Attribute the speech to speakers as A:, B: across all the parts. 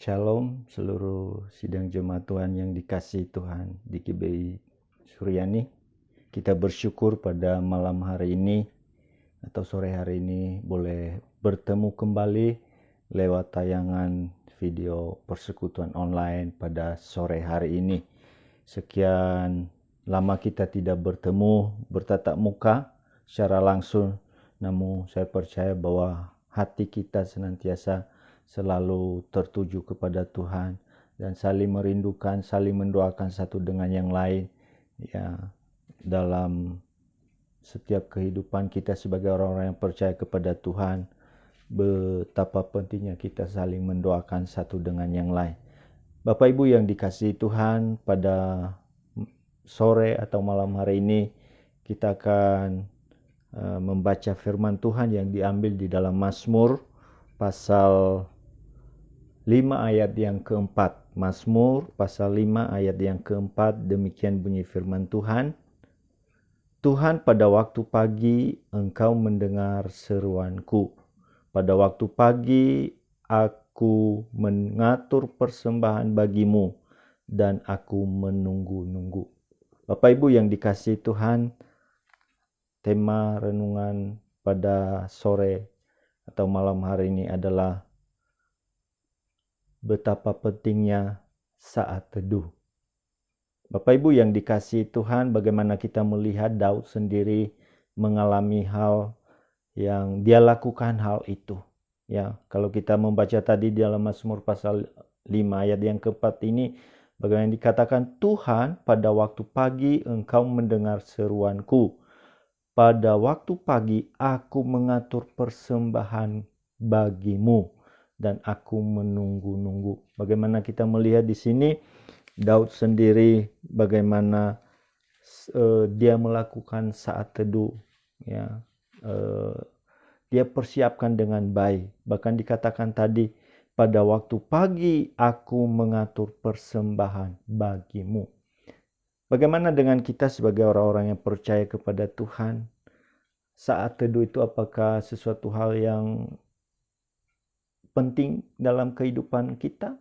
A: Shalom seluruh sidang jemaat Tuhan yang dikasihi Tuhan di GBI Suryani. Kita bersyukur pada malam hari ini atau sore hari ini boleh bertemu kembali lewat tayangan video persekutuan online pada sore hari ini. Sekian lama kita tidak bertemu bertatap muka secara langsung, namun saya percaya bahwa hati kita senantiasa selalu tertuju kepada Tuhan dan saling merindukan, saling mendoakan satu dengan yang lain. Ya, dalam setiap kehidupan kita sebagai orang-orang yang percaya kepada Tuhan, betapa pentingnya kita saling mendoakan satu dengan yang lain. Bapak Ibu yang dikasihi Tuhan, pada sore atau malam hari ini kita akan membaca firman Tuhan yang diambil di dalam Mazmur pasal 5 ayat yang keempat. Mazmur pasal 5 ayat yang keempat, demikian bunyi firman Tuhan. Tuhan, pada waktu pagi Engkau mendengar seruanku. Pada waktu pagi aku mengatur persembahan bagimu dan aku menunggu-nunggu. Bapak Ibu yang dikasihi Tuhan, tema renungan pada sore atau malam hari ini adalah betapa pentingnya saat teduh. Bapak Ibu yang dikasihi Tuhan, bagaimana kita melihat Daud sendiri mengalami hal yang dia lakukan hal itu. Ya, kalau kita membaca tadi di dalam Mazmur pasal 5 ayat yang keempat ini, bagaimana dikatakan, Tuhan, pada waktu pagi Engkau mendengar seruanku. Pada waktu pagi aku mengatur persembahan bagimu dan aku menunggu-nunggu. Bagaimana kita melihat di sini Daud sendiri bagaimana dia melakukan saat teduh, ya, dia persiapkan dengan baik. Bahkan dikatakan tadi, pada waktu pagi aku mengatur persembahan bagimu. Bagaimana dengan kita sebagai orang-orang yang percaya kepada Tuhan? Saat teduh itu apakah sesuatu hal yang penting dalam kehidupan kita?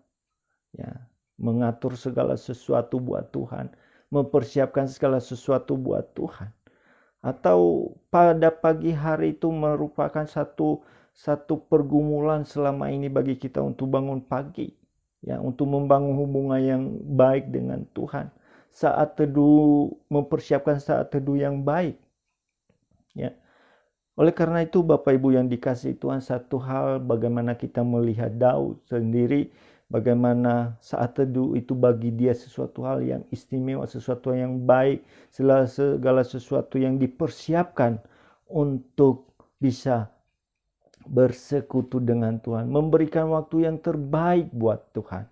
A: Ya, mengatur segala sesuatu buat Tuhan, mempersiapkan segala sesuatu buat Tuhan. Atau pada pagi hari itu merupakan satu pergumulan selama ini bagi kita untuk bangun pagi, ya, untuk membangun hubungan yang baik dengan Tuhan. Saat teduh, mempersiapkan saat teduh yang baik, ya. Oleh karena itu Bapak Ibu yang dikasihi Tuhan, satu hal bagaimana kita melihat Daud sendiri, bagaimana saat teduh itu bagi dia sesuatu hal yang istimewa, sesuatu yang baik, segala sesuatu yang dipersiapkan untuk bisa bersekutu dengan Tuhan, memberikan waktu yang terbaik buat Tuhan.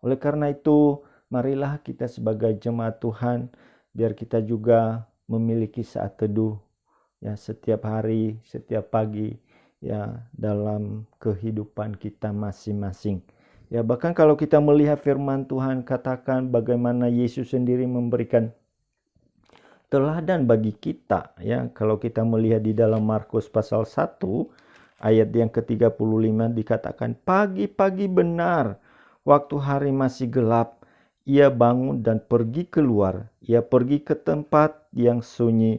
A: Oleh karena itu, marilah kita sebagai jemaat Tuhan, biar kita juga memiliki saat teduh, ya, setiap hari, setiap pagi, ya, dalam kehidupan kita masing-masing. Ya, bahkan kalau kita melihat firman Tuhan katakan bagaimana Yesus sendiri memberikan teladan bagi kita, ya. Kalau kita melihat di dalam Markus pasal 1 ayat yang ke-35 dikatakan, pagi-pagi benar waktu hari masih gelap, ia bangun dan pergi keluar. Ia pergi ke tempat yang sunyi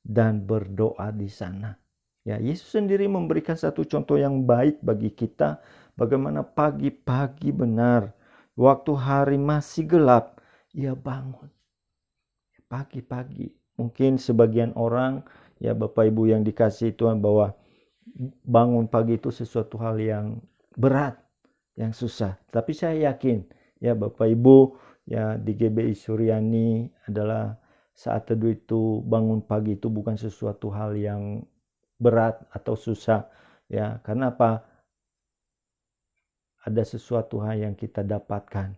A: dan berdoa di sana. Ya, Yesus sendiri memberikan satu contoh yang baik bagi kita, bagaimana pagi-pagi benar waktu hari masih gelap ia bangun. Pagi-pagi. Mungkin sebagian orang, ya Bapak Ibu yang dikasihi Tuhan, bahwa bangun pagi itu sesuatu hal yang berat, yang susah. Tapi saya yakin, ya Bapak Ibu, ya di GBI Suryani adalah saat teduh itu, bangun pagi itu bukan sesuatu hal yang berat atau susah, ya. Karena apa? Ada sesuatu hal yang kita dapatkan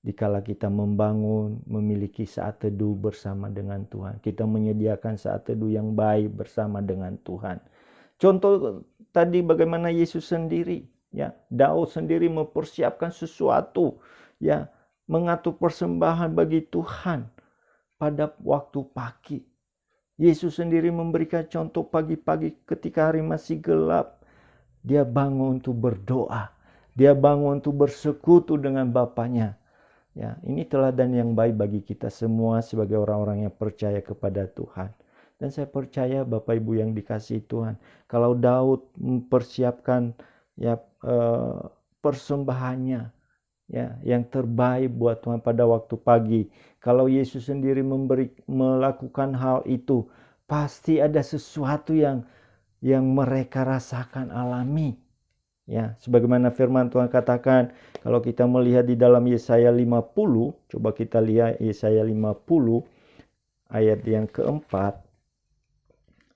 A: dikala kita membangun, memiliki saat teduh bersama dengan Tuhan. Kita menyediakan saat teduh yang baik bersama dengan Tuhan. Contoh tadi bagaimana Yesus sendiri, ya, Daud sendiri mempersiapkan sesuatu, ya, mengatur persembahan bagi Tuhan pada waktu pagi. Yesus sendiri memberikan contoh pagi-pagi ketika hari masih gelap. Dia bangun untuk berdoa. Dia bangun untuk bersekutu dengan Bapaknya. Ya, ini teladan yang baik bagi kita semua sebagai orang-orang yang percaya kepada Tuhan. Dan saya percaya Bapak Ibu yang dikasihi Tuhan, kalau Daud mempersiapkan ya persembahannya ya yang terbaik buat Tuhan pada waktu pagi, kalau Yesus sendiri melakukan hal itu, pasti ada sesuatu yang mereka rasakan alami. Ya, sebagaimana firman Tuhan katakan, kalau kita melihat di dalam Yesaya 50, coba kita lihat Yesaya 50 ayat yang keempat.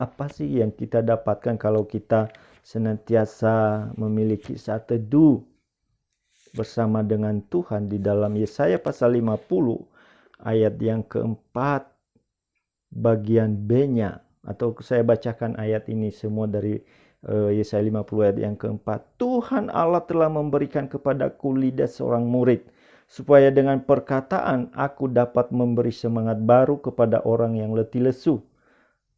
A: Apa sih yang kita dapatkan kalau kita senantiasa memiliki saat teduh bersama dengan Tuhan di dalam Yesaya pasal 50 ayat yang keempat bagian B-nya, atau saya bacakan ayat ini semua dari Yesaya 50 ayat yang keempat. Tuhan Allah telah memberikan kepadaku lidah seorang murid, supaya dengan perkataan aku dapat memberi semangat baru kepada orang yang letih lesu.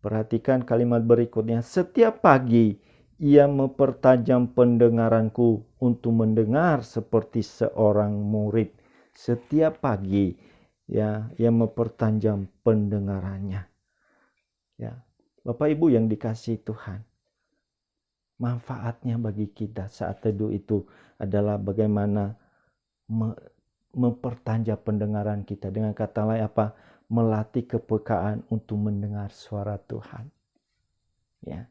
A: Perhatikan kalimat berikutnya. Setiap pagi ia mempertajam pendengaranku untuk mendengar seperti seorang murid. Setiap pagi ya ia mempertajam pendengarannya. Ya, Bapak Ibu yang dikasihi Tuhan, manfaatnya bagi kita saat teduh itu adalah bagaimana mempertajam pendengaran kita. Dengan kata lain apa? Melatih kepekaan untuk mendengar suara Tuhan. Ya.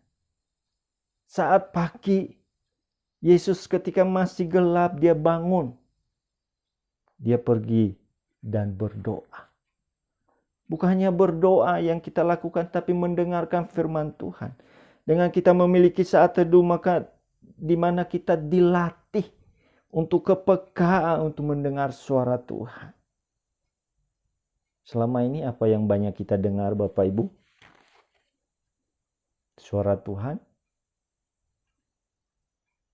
A: Saat pagi, Yesus ketika masih gelap, dia bangun. Dia pergi dan berdoa. Bukan hanya berdoa yang kita lakukan, tapi mendengarkan firman Tuhan. Dengan kita memiliki saat teduh, maka di mana kita dilatih untuk kepekaan untuk mendengar suara Tuhan. Selama ini apa yang banyak kita dengar Bapak Ibu? Suara Tuhan.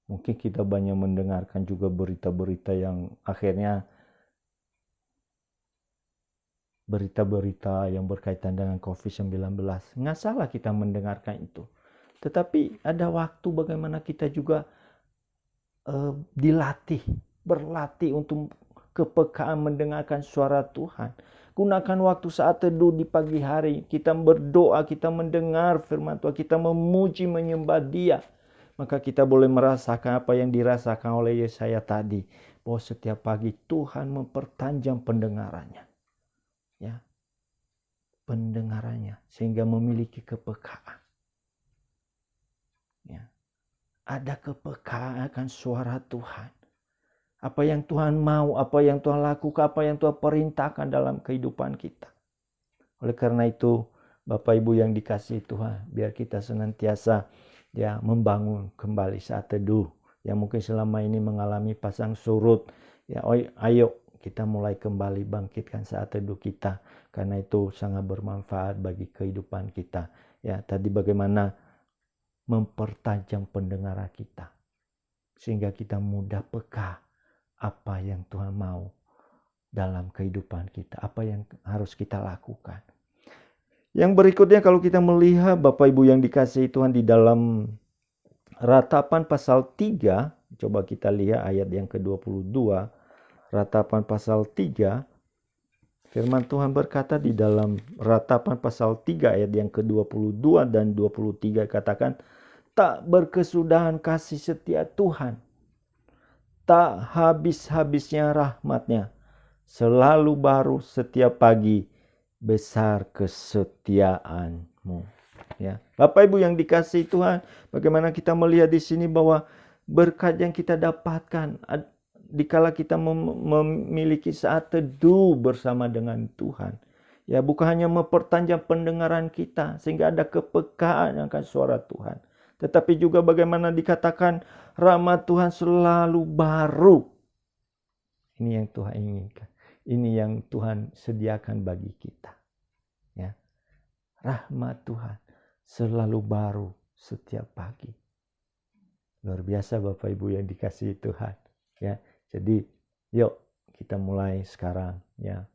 A: Mungkin kita banyak mendengarkan juga berita-berita yang akhirnya berita-berita yang berkaitan dengan COVID-19. Nggak salah kita mendengarkan itu. Tetapi ada waktu bagaimana kita juga berlatih untuk kepekaan mendengarkan suara Tuhan. Gunakan waktu saat teduh di pagi hari. Kita berdoa, kita mendengar firman Tuhan, kita memuji, menyembah Dia. Maka kita boleh merasakan apa yang dirasakan oleh Yesaya tadi. Bahwa setiap pagi Tuhan mempertajam pendengarannya. Ya, pendengarannya sehingga memiliki kepekaan. Ya, ada kepekaan akan suara Tuhan. Apa yang Tuhan mau, apa yang Tuhan lakukan, apa yang Tuhan perintahkan dalam kehidupan kita. Oleh karena itu, Bapak Ibu yang dikasihi Tuhan, biar kita senantiasa ya membangun kembali saat teduh yang mungkin selama ini mengalami pasang surut. Ya, ayo kita mulai kembali bangkitkan saat teduh kita, karena itu sangat bermanfaat bagi kehidupan kita. Ya, tadi bagaimana mempertajam pendengaran kita sehingga kita mudah peka apa yang Tuhan mau dalam kehidupan kita, apa yang harus kita lakukan. Yang berikutnya kalau kita melihat Bapak Ibu yang dikasihi Tuhan di dalam Ratapan pasal 3, coba kita lihat ayat yang ke-22. Ratapan pasal 3, firman Tuhan berkata di dalam Ratapan pasal 3 ayat yang ke-22 dan 23 katakan, tak berkesudahan kasih setia Tuhan, tak habis-habisnya rahmat-Nya, selalu baru setiap pagi, besar kesetiaan-Mu. Ya, Bapak Ibu yang dikasihi Tuhan, bagaimana kita melihat di sini bahwa berkat yang kita dapatkan dikala kita memiliki saat teduh bersama dengan Tuhan. Ya, bukan hanya mempertajam pendengaran kita sehingga ada kepekaan akan suara Tuhan, tetapi juga bagaimana dikatakan rahmat Tuhan selalu baru. Ini yang Tuhan inginkan. Ini yang Tuhan sediakan bagi kita. Ya. Rahmat Tuhan selalu baru setiap pagi. Luar biasa Bapak Ibu yang dikasihi Tuhan. Ya. Jadi yuk kita mulai sekarang ya.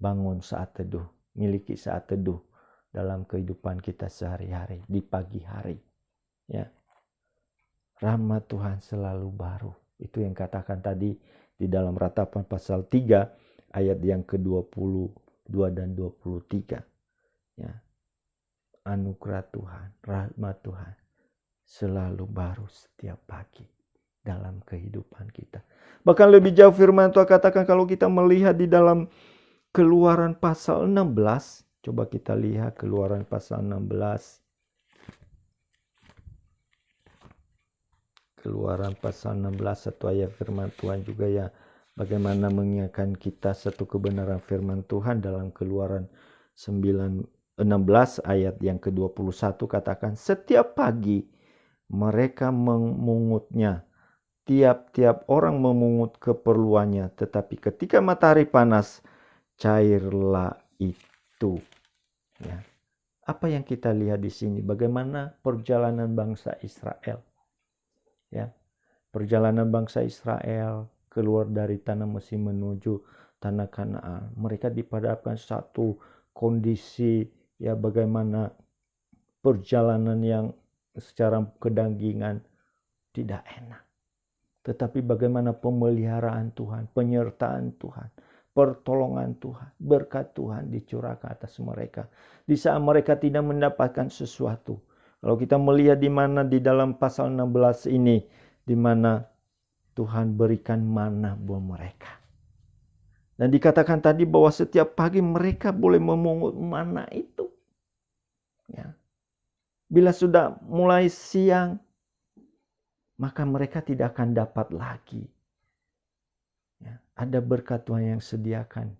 A: Bangun saat teduh, miliki saat teduh dalam kehidupan kita sehari-hari di pagi hari. Ya. rahmat Tuhan selalu baru. Itu yang katakan tadi di dalam Ratapan pasal 3 ayat yang ke-22 dan 23. Ya. Anugerah Tuhan, rahmat Tuhan selalu baru setiap pagi dalam kehidupan kita. Bahkan lebih jauh firman Tuhan katakan kalau kita melihat di dalam Keluaran pasal 16. Coba kita lihat Keluaran pasal 16. Keluaran pasal 16 satu ayat firman Tuhan juga ya. Bagaimana mengingatkan kita satu kebenaran firman Tuhan dalam Keluaran 16 ayat yang ke-21 katakan, setiap pagi mereka memungutnya. Tiap-tiap orang memungut keperluannya, tetapi ketika matahari panas, cairlah itu. Ya. Apa yang kita lihat di sini? Bagaimana perjalanan bangsa Israel? Ya, perjalanan bangsa Israel keluar dari tanah Mesir menuju tanah Kanaan. Mereka dipadamkan satu kondisi ya bagaimana perjalanan yang secara kedanggingan tidak enak. Tetapi bagaimana pemeliharaan Tuhan, penyertaan Tuhan, pertolongan Tuhan, berkat Tuhan dicurahkan atas mereka. Di saat mereka tidak mendapatkan sesuatu. Kalau kita melihat di mana di dalam pasal 16 ini, di mana Tuhan berikan mana buat mereka. Dan dikatakan tadi bahwa setiap pagi mereka boleh memungut mana itu. Ya. Bila sudah mulai siang, maka mereka tidak akan dapat lagi. Ya, ada berkat Tuhan yang sediakan,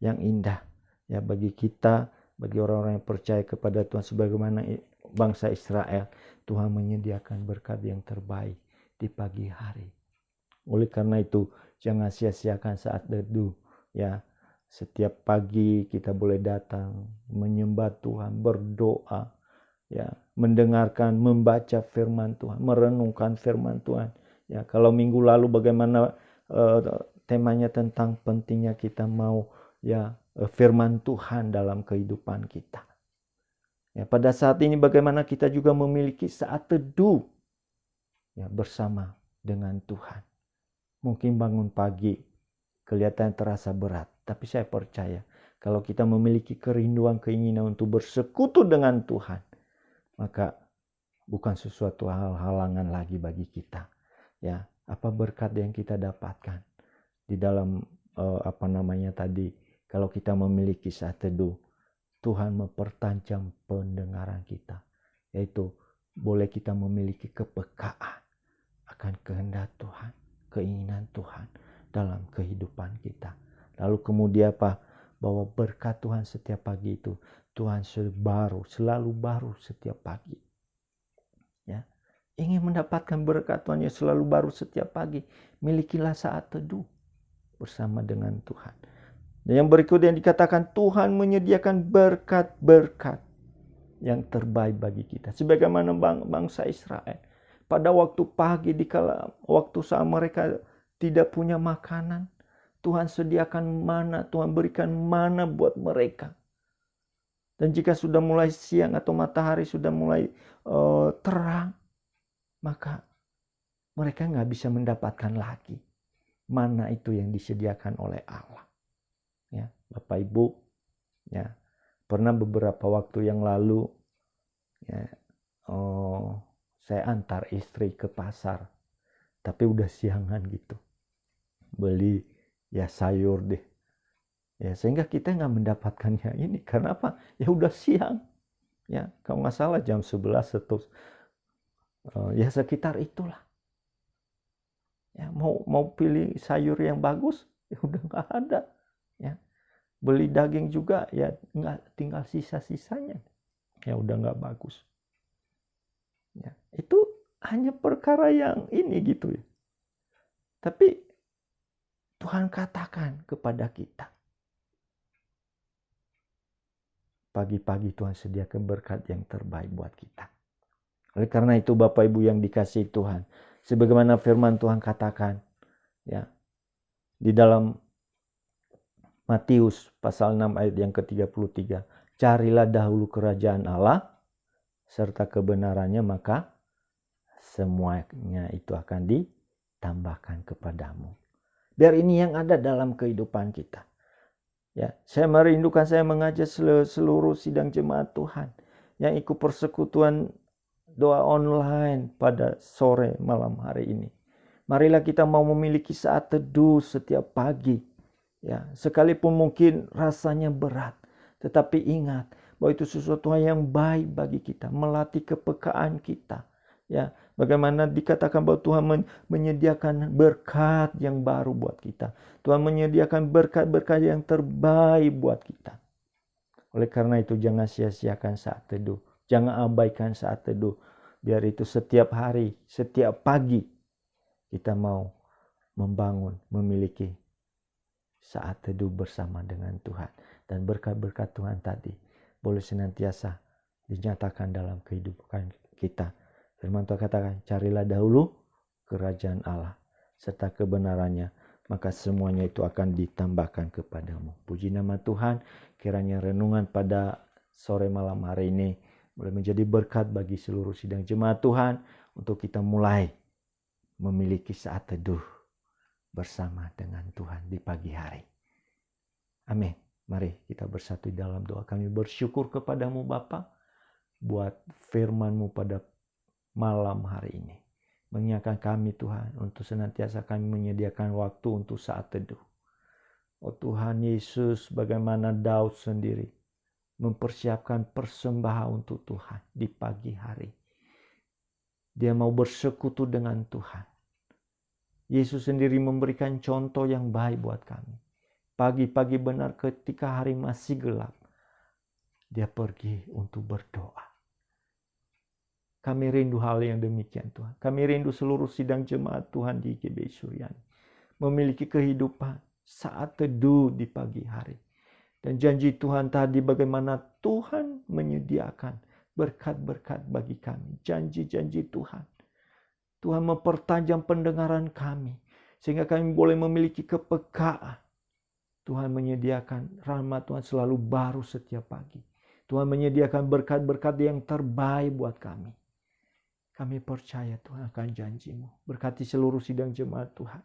A: yang indah. Ya, bagi kita, bagi orang-orang yang percaya kepada Tuhan, sebagaimana bangsa Israel, Tuhan menyediakan berkat yang terbaik di pagi hari. Oleh karena itu, jangan sia-siakan saat teduh. Ya, setiap pagi kita boleh datang menyembah Tuhan, berdoa, ya, mendengarkan, membaca firman Tuhan, merenungkan firman Tuhan. Ya, kalau minggu lalu bagaimana temanya tentang pentingnya kita mau ya firman Tuhan dalam kehidupan kita. Ya, pada saat ini bagaimana kita juga memiliki saat teduh ya bersama dengan Tuhan. Mungkin bangun pagi kelihatan terasa berat, tapi saya percaya kalau kita memiliki kerinduan, keinginan untuk bersekutu dengan Tuhan, maka bukan sesuatu halangan lagi bagi kita. Ya, apa berkat yang kita dapatkan di dalam kalau kita memiliki saat teduh, Tuhan mempertajam pendengaran kita, yaitu boleh kita memiliki kepekaan akan kehendak Tuhan, keinginan Tuhan dalam kehidupan kita. Lalu kemudian apa? Bahwa berkat Tuhan setiap pagi itu, Tuhan selalu baru setiap pagi. Ya, ingin mendapatkan berkat Tuhan yang selalu baru setiap pagi, milikilah saat teduh bersama dengan Tuhan. Dan yang berikut yang dikatakan, Tuhan menyediakan berkat-berkat yang terbaik bagi kita. Sebagaimana bangsa Israel. Pada waktu pagi, waktu saat mereka tidak punya makanan, Tuhan sediakan mana, Tuhan berikan mana buat mereka. Dan jika sudah mulai siang atau matahari sudah mulai terang, maka mereka nggak bisa mendapatkan lagi mana itu yang disediakan oleh Allah. Ya, Bapak Ibu, ya, pernah beberapa waktu yang lalu, ya, saya antar istri ke pasar, tapi udah siangan gitu, beli ya sayur deh, ya sehingga kita nggak mendapatkannya ini. Karena apa? Ya udah siang, ya kalau nggak salah jam 11 atau ya sekitar itulah. Ya, mau pilih sayur yang bagus, ya udah nggak ada. Ya, beli daging juga ya nggak, tinggal sisa-sisanya, ya udah nggak bagus. Ya, itu hanya perkara yang ini gitu ya. Tapi Tuhan katakan kepada kita, pagi-pagi Tuhan sediakan berkat yang terbaik buat kita. Oleh karena itu Bapak Ibu yang dikasihi Tuhan, sebagaimana firman Tuhan katakan ya di dalam Matius pasal 6 ayat yang ke-33, carilah dahulu kerajaan Allah serta kebenarannya, maka semuanya itu akan ditambahkan kepadamu. Biar ini yang ada dalam kehidupan kita. Ya, saya merindukan, saya mengajak seluruh sidang jemaat Tuhan yang ikut persekutuan doa online pada sore malam hari ini. Marilah kita mau memiliki saat teduh setiap pagi. Ya, sekalipun mungkin rasanya berat, tetapi ingat bahwa itu sesuatu yang baik bagi kita, melatih kepekaan kita. Ya, bagaimana dikatakan bahwa Tuhan menyediakan berkat yang baru buat kita. Tuhan menyediakan berkat-berkat yang terbaik buat kita. Oleh karena itu jangan sia-siakan saat teduh. Jangan abaikan saat teduh. Biar itu setiap hari, setiap pagi kita mau membangun, memiliki saat teduh bersama dengan Tuhan. Dan berkat-berkat Tuhan tadi boleh senantiasa dinyatakan dalam kehidupan kita. Firman Tuhan katakan, carilah dahulu kerajaan Allah serta kebenarannya, maka semuanya itu akan ditambahkan kepadamu. Puji nama Tuhan, kiranya renungan pada sore malam hari ini boleh menjadi berkat bagi seluruh sidang jemaat Tuhan untuk kita mulai memiliki saat teduh bersama dengan Tuhan di pagi hari. Amin. Mari kita bersatu dalam doa. Kami bersyukur kepadamu Bapa buat firman-Mu pada malam hari ini. Mengingatkan kami Tuhan untuk senantiasa kami menyediakan waktu untuk saat teduh. Oh Tuhan Yesus, bagaimana Daud sendiri mempersiapkan persembahan untuk Tuhan di pagi hari. Dia mau bersekutu dengan Tuhan. Yesus sendiri memberikan contoh yang baik buat kami. Pagi-pagi benar ketika hari masih gelap, dia pergi untuk berdoa. Kami rindu hal yang demikian Tuhan. Kami rindu seluruh sidang jemaat Tuhan di GBI Suryani memiliki kehidupan saat teduh di pagi hari. Dan janji Tuhan tadi bagaimana Tuhan menyediakan berkat-berkat bagi kami. Janji-janji Tuhan. Tuhan mempertajam pendengaran kami sehingga kami boleh memiliki kepekaan. Tuhan menyediakan rahmat Tuhan selalu baru setiap pagi. Tuhan menyediakan berkat-berkat yang terbaik buat kami. Kami percaya Tuhan akan janji-Mu. Berkati seluruh sidang jemaat Tuhan.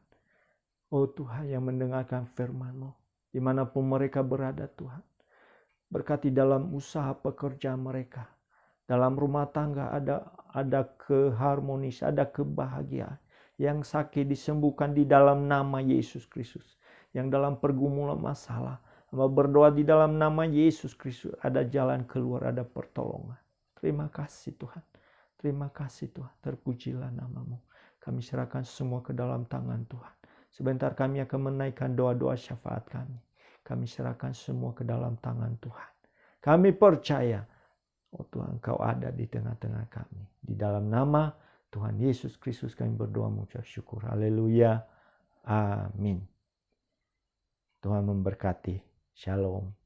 A: Oh Tuhan yang mendengarkan firman-Mu. Dimanapun mereka berada Tuhan. Berkati dalam usaha pekerjaan mereka. Dalam rumah tangga ada keharmonis, ada kebahagiaan. Yang sakit disembuhkan di dalam nama Yesus Kristus. Yang dalam pergumulan masalah, berdoa di dalam nama Yesus Kristus, ada jalan keluar, ada pertolongan. Terima kasih Tuhan. Terima kasih Tuhan. Terpujilah nama-Mu. Kami serahkan semua ke dalam tangan Tuhan. Sebentar kami akan menaikkan doa-doa syafaat kami. Kami serahkan semua ke dalam tangan Tuhan. Kami percaya, oh Tuhan, Engkau ada di tengah-tengah kami. Di dalam nama Tuhan Yesus Kristus kami berdoa mengucap syukur. Haleluya. Amin. Tuhan memberkati. Shalom.